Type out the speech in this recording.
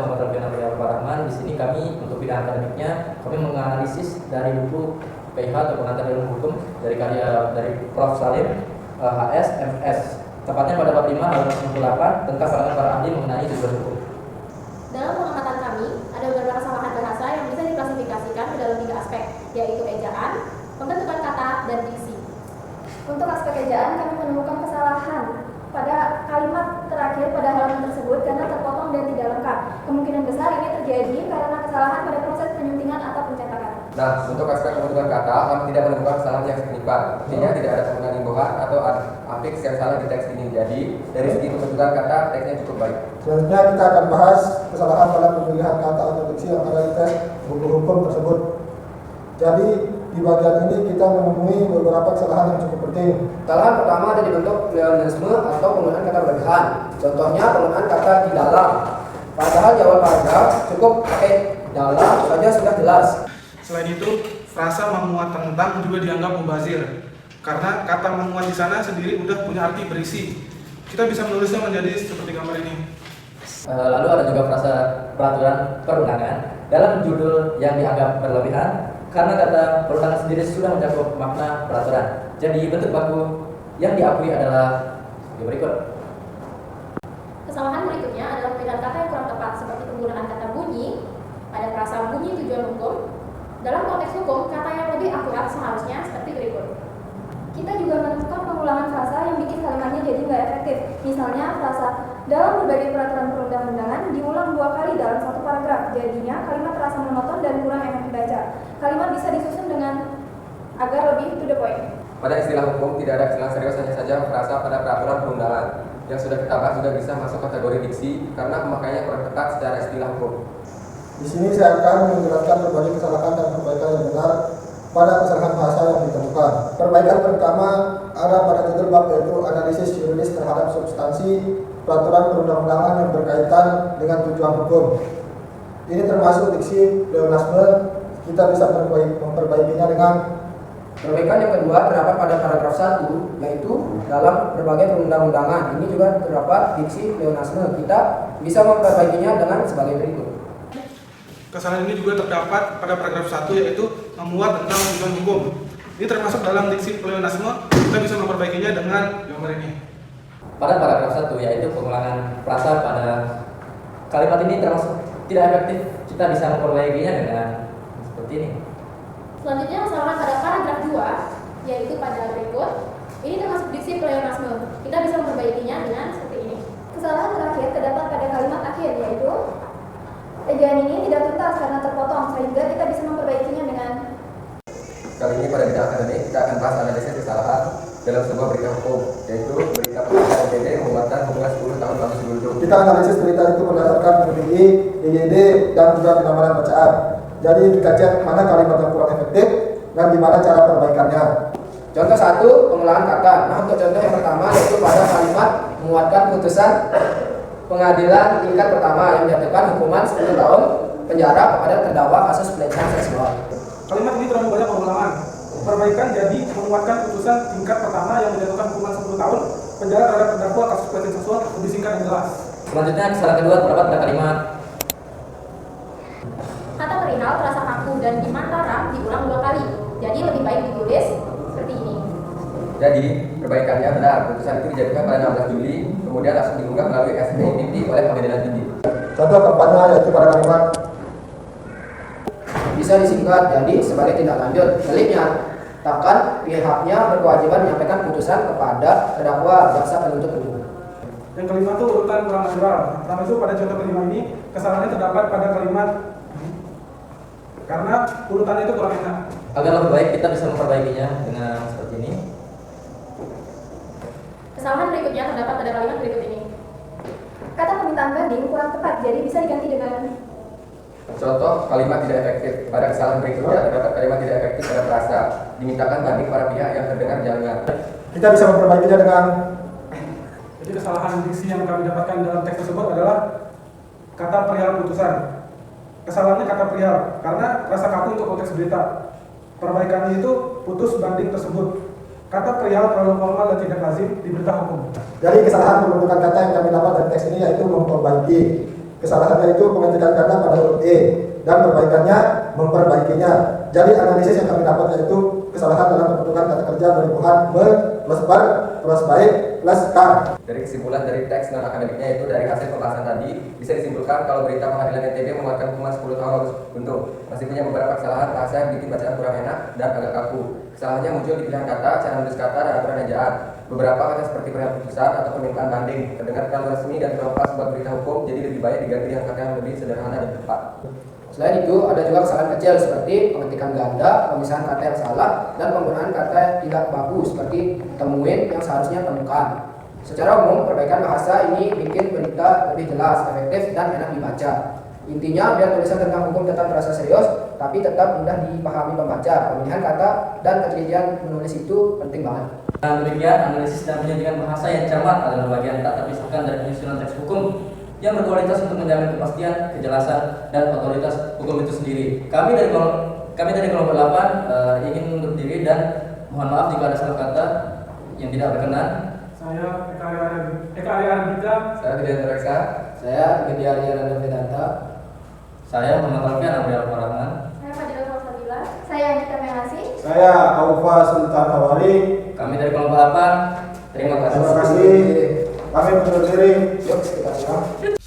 Muhammad Rafian Abdul Rahman. Di sini kami untuk bidang akademiknya kami menganalisis dari buku PIH atau pengantar ilmu hukum dari Prof. Salim HS MS, tepatnya pada bab 5 halaman 98 tentang kalangan para ahli mengenai tujuan hukum. Dalam pengamatan kami, ada beberapa kesalahan bahasa yang bisa diklasifikasikan ke dalam 3 aspek, yaitu ejaan, pembentukan kata, dan diksi. Untuk aspek ejaan, kami menemukan kesalahan pada kalimat terakhir pada halaman tersebut karena terpotong dan tidak lengkap. Kemungkinan besar ini terjadi karena kesalahan pada proses penyuntingan atau pencetakan. Nah, untuk aspek pembentukan kata, kami tidak menemukan kesalahan yang signifikan. Artinya tidak ada penggunaan imbuhan atau afiks yang salah di teks ini. Jadi, dari segi pembentukan kata, teksnya cukup baik. Selanjutnya kita akan bahas kesalahan pada pemilihan kata atau diksi yang ada di teks buku hukum tersebut. Jadi, di bagian ini kita menemui beberapa kesalahan yang cukup penting. Kesalahan pertama ada di bentuk pleonasme atau penggunaan kata berlebihan. Contohnya penggunaan kata di dalam. Padahal di awal paragraf cukup pakai dalam saja sudah jelas. Selain itu, frasa memuat tentang juga dianggap mubazir. Karena kata memuat di sana sendiri udah punya arti berisi. Kita bisa menulisnya menjadi seperti gambar ini. Lalu ada juga frasa peraturan perundangan dalam judul yang dianggap berlebihan karena kata perundangan sendiri sudah mencakup makna peraturan. Jadi bentuk baku yang diakui adalah berikut. Kesalahan berikutnya adalah pemilihan kata yang kurang tepat, seperti penggunaan kata bunyi pada frasa bunyi tujuan hukum. Dalam konteks hukum, kata yang lebih akurat seharusnya seperti berikut. Kita juga menemukan pengulangan frasa yang bikin kalimatnya jadi nggak efektif. Misalnya frasa dalam berbagai peraturan perundang-undangan diulang 2 kali dalam satu paragraf. Jadinya kalimat terasa monoton dan kurang enak dibaca. Kalimat bisa disusun dengan agar lebih to the point. Pada istilah hukum, tidak ada istilah serius, hanya saja frasa pada peraturan perundangan. Yang sudah kita bahas juga bisa masuk kategori diksi karena pemakaiannya kurang tepat secara istilah hukum. Di sini saya akan menjelaskan berbagai kesalahan dan perbaikan yang benar pada kesalahan bahasa yang ditemukan. Perbaikan pertama ada pada judul bab, yaitu analisis yuridis terhadap substansi peraturan perundang-undangan yang berkaitan dengan tujuan hukum. Ini termasuk diksi pleonasme. Kita bisa memperbaikinya dengan Perbaikan yang kedua terdapat pada paragraf 1, yaitu dalam berbagai perundang-undangan. Ini juga terdapat diksi pleonasme. Kita bisa memperbaikinya dengan sebagai berikut. Kesalahan ini juga terdapat pada paragraf 1, yaitu memuat tentang tujuan hukum. Ini termasuk dalam diksi pleonasme. Kita bisa memperbaikinya dengan gambar ini. Pada paragraf 1, yaitu pengulangan frasa pada kalimat ini termasuk tidak efektif. Kita bisa memperbaikinya dengan seperti ini. Selanjutnya kesalahan pada paragraf 2, yaitu pada berikut. Ini termasuk diksi pleonasme. Kita bisa memperbaikinya dengan seperti ini. Kesalahan terakhir terdapat pada kalimat akhir, yaitu ejaan ini tidak tuntas karena terpotong, sehingga kita bisa memperbaikinya dengan. Kali ini pada bidang akademik, kita akan bahas analisis kesalahan dalam sebuah berita hukum, yaitu berita penyiaran DJD membuatkan hubungan 10 tahun lalu sebelum itu. kita analisis berita itu berdasarkan PBI, DJD, dan juga penamaran bacaan. Jadi kita cek mana kalimat yang kurang efektif dan gimana cara perbaikannya. Contoh 1, pengulangan kata. Nah, untuk contoh yang pertama yaitu pada kalimat menguatkan putusan pengadilan tingkat pertama yang menjatuhkan hukuman 10 tahun penjara kepada terdakwa kasus pelecehan seksual. Kalimat ini terlalu banyak pengulangan. Perbaikan jadi menguatkan putusan tingkat pertama yang menjatuhkan hukuman 10 tahun penjara terhadap terdakwa kasus pelecehan seksual lebih singkat dan jelas. Selanjutnya kesalahan kedua terdapat pada kalimat Kata perihal terasa kaku dan dimantara diulang 2 kali. Jadi lebih baik ditulis seperti ini. Jadi, perbaikannya benar. Putusan itu dijatuhkan pada 16 Juli, kemudian langsung diunggah melalui SPIPD oleh Pengadilan Tinggi. Contoh keempatnya yaitu pada kalimat Bisa disingkat jadi sebagai tindak lanjut. Sebaliknya, takkan pihaknya berkewajiban menyampaikan putusan kepada terdakwa jaksa penuntut umum. Yang kelima itu urutan kurang natural. Pertama itu pada contoh kelima ini kesalahannya terdapat pada kalimat karena urutannya itu kurang enak. agar lebih baik kita bisa memperbaikinya dengan seperti ini. Kesalahan berikutnya terdapat pada kalimat berikut ini. Kata permintaan banding kurang tepat, jadi bisa diganti dengan. Contoh kalimat tidak efektif. Pada kesalahan berikutnya terdapat kalimat tidak efektif pada frasa. Dimintakan banding para pihak yang terdengar janggal. kita bisa memperbaikinya dengan. Jadi kesalahan diksi yang kami dapatkan dalam teks tersebut adalah kata perihal putusan. Kesalahannya kata perihal karena rasa kaku untuk konteks berita. Perbaikannya itu putus banding tersebut. Kata perihal terlalu formal dan tidak lazim di berita hukum. Jadi kesalahan pembentukan kata yang kami dapat dari teks ini yaitu memperbaiki. Kesalahannya itu pengetikan kata pada huruf E dan perbaikannya memperbaikinya. Jadi analisis yang kami dapat yaitu kesalahan dalam pembentukan kata kerja berhubungan me plus per plus baik plus kar. Dari kesimpulan dari teks non akademiknya itu dari hasil pembahasan tadi bisa disimpulkan kalau berita pengadilan NTB memuatkan hukuman 10 tahun harus buntung. Masih punya beberapa kesalahan bahasa yang bikin bacaan kurang enak dan agak kaku. Kesalahannya muncul di pilihan kata, cara menulis kata, dan aturan ejaan. Beberapa kata seperti perihal putusan atau permintaan banding terdengar terlalu resmi dan kurang pas buat berita hukum, jadi lebih baik diganti dengan kata yang lebih sederhana dan tepat. Selain itu, ada juga kesalahan kecil seperti pengetikan ganda, pemisahan kata yang salah, dan penggunaan kata yang tidak bagus seperti temuin yang seharusnya temukan. Secara umum, perbaikan bahasa ini bikin berita lebih jelas, efektif, dan enak dibaca. Intinya, biar tulisan tentang hukum tetap terasa serius, tapi tetap mudah dipahami pembaca. Pemilihan kata dan ketelitian menulis itu penting banget. Dengan demikian, analisis dan penyajian bahasa yang cermat adalah bagian tak terpisahkan dari penyusunan teks hukum yang berkualitas untuk menjamin kepastian, kejelasan, dan otoritas hukum itu sendiri. Kami dari kelompok 8 ingin undur diri dan mohon maaf jika ada salah kata yang tidak berkenan. Saya Eka Arya, Saya tidak tereksa. Saya Gede Arya Vedanta. Saya Muhammad Alfian Abdul Rahman. Saya Fadila Fausabila. Saya Anita Melasi. Saya Aufa Sultan Hawari. Kami dari kelompok 8. Terima kasih. Terima kasih. Kami undur diri. Yuk, kita siap.